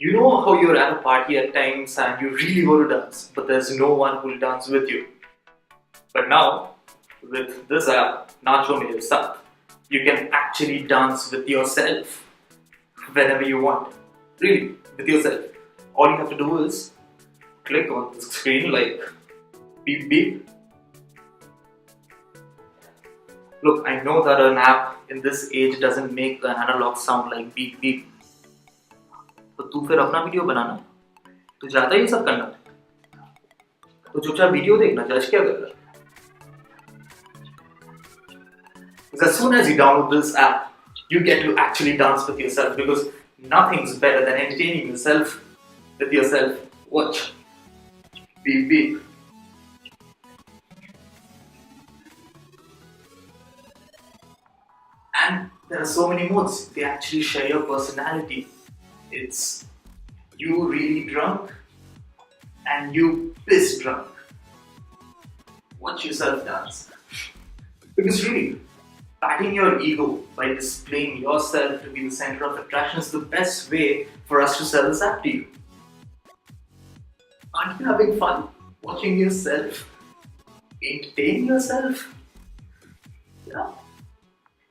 You know how you're at a party at times and you really want to dance, but there's no one who'll dance with you. But now, with this app, Naacho Mere Saath, you can actually dance with yourself whenever you want. Really, with yourself. All you have to do is click on the screen like beep beep. Look, I know that an app in this age doesn't make an analog sound like beep beep. तो तू फिर अपना video बनाना, तू चाहता है ये सब करना, तो चुपचाप वीडियो देखना, जज क्या कर रहा है? Because as soon as you download this app, you get to actually dance with yourself because nothing's better than entertaining yourself with yourself. Watch. Beep beep. And there are so many modes. They actually share your personality. It's you really drunk and you piss drunk. Watch yourself dance. Because really, patting your ego by displaying yourself to be the center of attraction is the best way for us to sell this app to you. Aren't you having fun watching yourself entertain yourself? Yeah.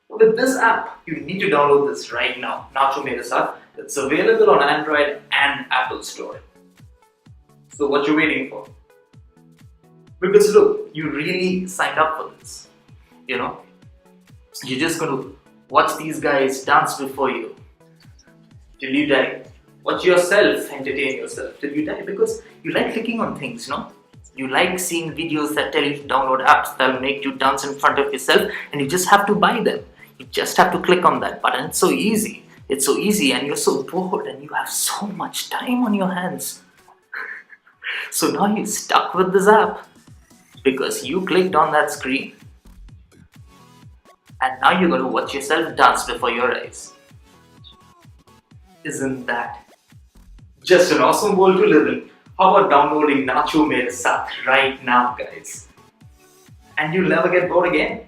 With this app, you need to download this right now, Naacho Mere Saath. It's available on Android and Apple Store. So what you waiting for? Because look, you really signed up for this. You know, you're just going to watch these guys dance before you till you die. Watch yourself entertain yourself till you die because you like clicking on things, you know. You like seeing videos that tell you to download apps that will make you dance in front of yourself, and you just have to buy them. You just have to click on that button. It's so easy. It's so easy, and you're so bored, and you have so much time on your hands. So now you're stuck with this app because you clicked on that screen. And now you're going to watch yourself dance before your eyes. Isn't that just an awesome world to live in? How about downloading Naacho Mere Saath right now, guys? And you'll never get bored again.